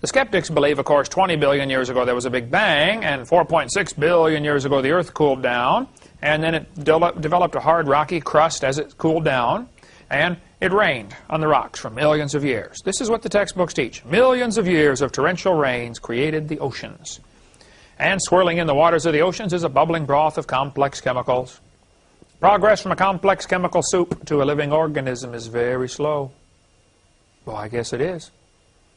The skeptics believe, of course, 20 billion years ago there was a Big Bang, and 4.6 billion years ago the Earth cooled down, and then it developed a hard rocky crust as it cooled down, and it rained on the rocks for millions of years. This is what the textbooks teach. Millions of years of torrential rains created the oceans. And swirling in the waters of the oceans is a bubbling broth of complex chemicals. Progress from a complex chemical soup to a living organism is very slow. Well, I guess it is.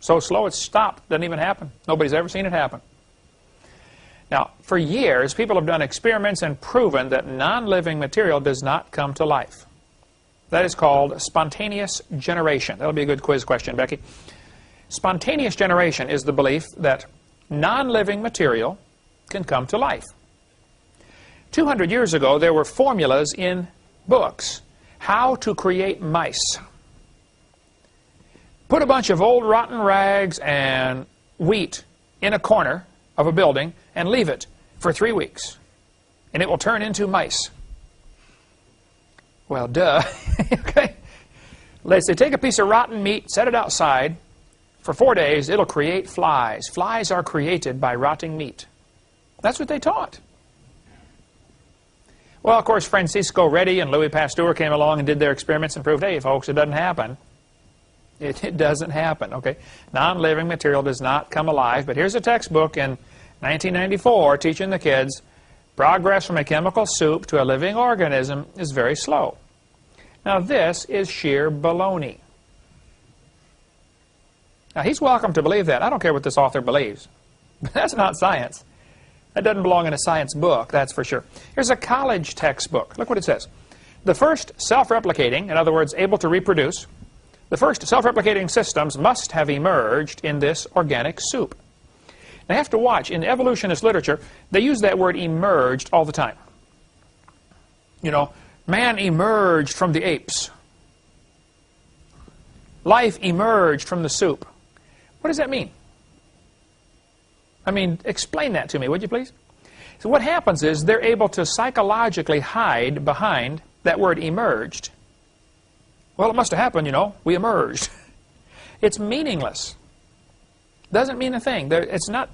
So slow it's stopped. Doesn't even happen. Nobody's ever seen it happen. Now, for years, people have done experiments and proven that non-living material does not come to life. That is called spontaneous generation. That'll be a good quiz question, Becky. Spontaneous generation is the belief that non-living material can come to life. 200 years ago, there were formulas in books how to create mice. Put a bunch of old rotten rags and wheat in a corner of a building and leave it for 3 weeks, and it will turn into mice. Well, duh. Okay. Let's say take a piece of rotten meat, set it outside for 4 days, it'll create flies. Flies are created by rotting meat. That's what they taught. Well, of course, Francisco Redi and Louis Pasteur came along and did their experiments and proved, hey, folks, it doesn't happen. It doesn't happen, okay? Non-living material does not come alive. But here's a textbook in 1994 teaching the kids progress from a chemical soup to a living organism is very slow. Now, this is sheer baloney. Now, he's welcome to believe that. I don't care what this author believes. But that's not science. That doesn't belong in a science book, that's for sure. Here's a college textbook. Look what it says. The first self-replicating, in other words, able to reproduce, the first self-replicating systems must have emerged in this organic soup. Now, you have to watch. In evolutionist literature, they use that word emerged all the time. You know, man emerged from the apes. Life emerged from the soup. What does that mean? I mean, explain that to me, would you please? So what happens is they're able to psychologically hide behind that word emerged. Well, it must have happened, you know. We emerged. It's meaningless. Doesn't mean a thing. It's not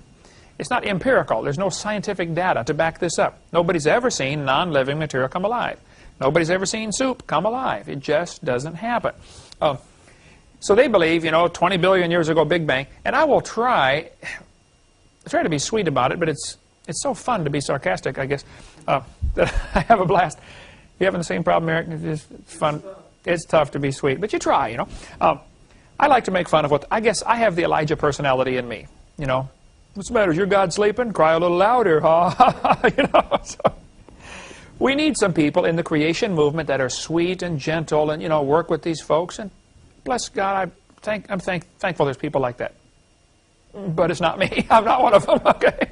empirical. There's no scientific data to back this up. Nobody's ever seen non-living material come alive. Nobody's ever seen soup come alive. It just doesn't happen. So they believe, you know, 20 billion years ago, Big Bang. And I will try to be sweet about it, but it's so fun to be sarcastic, I guess, that I have a blast. You having the same problem, Eric? It's fun. It's tough to be sweet, but you try, you know. I like to make fun of what, I guess I have the Elijah personality in me, you know. What's the matter? Is your God sleeping? Cry a little louder, huh? You know, so we need some people in the creation movement that are sweet and gentle and, you know, work with these folks. And bless God, I'm thankful there's people like that. But it's not me. I'm not one of them, okay?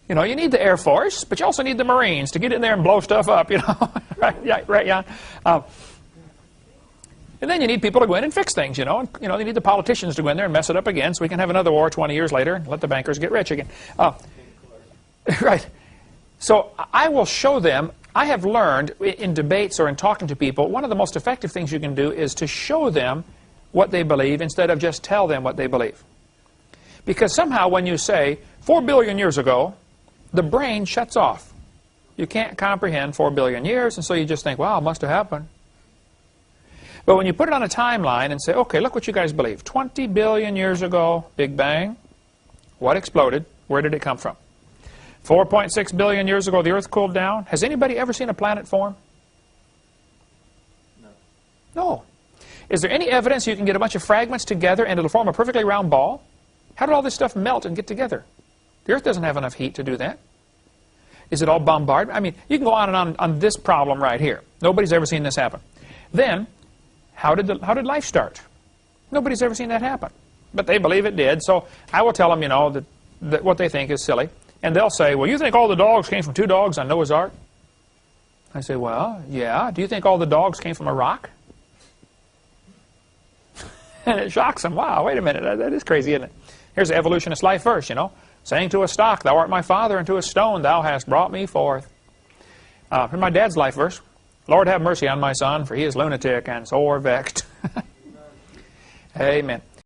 You know, you need the Air Force, but you also need the Marines to get in there and blow stuff up, you know. Right, yeah, right, Jan? And then you need people to go in and fix things, you know. And, you know, you need the politicians to go in there and mess it up again so we can have another war 20 years later and let the bankers get rich again. Right. So I will show them. I have learned in debates or in talking to people, one of the most effective things you can do is to show them what they believe instead of just tell them what they believe. Because somehow when you say, 4 billion years ago, the brain shuts off. You can't comprehend 4 billion years, and so you just think, wow, it must have happened. But when you put it on a timeline and say, okay, look what you guys believe. 20 billion years ago, Big Bang. What exploded? Where did it come from? 4.6 billion years ago, the Earth cooled down. Has anybody ever seen a planet form? No. No. Is there any evidence you can get a bunch of fragments together and it'll form a perfectly round ball? How did all this stuff melt and get together? The Earth doesn't have enough heat to do that. Is it all bombardment? I mean, you can go on and on this problem right here. Nobody's ever seen this happen. Then, how did life start? Nobody's ever seen that happen. But they believe it did, so I will tell them, you know, that what they think is silly. And they'll say, well, you think all the dogs came from 2 dogs on Noah's Ark? I say, well, yeah. Do you think all the dogs came from a rock? And it shocks them. Wow, wait a minute. That is crazy, isn't it? Here's the evolutionist life verse, you know. Saying to a stock, thou art my father, and to a stone, thou hast brought me forth. Here's my dad's life verse. Lord, have mercy on my son, for he is lunatic and sore vexed. Amen.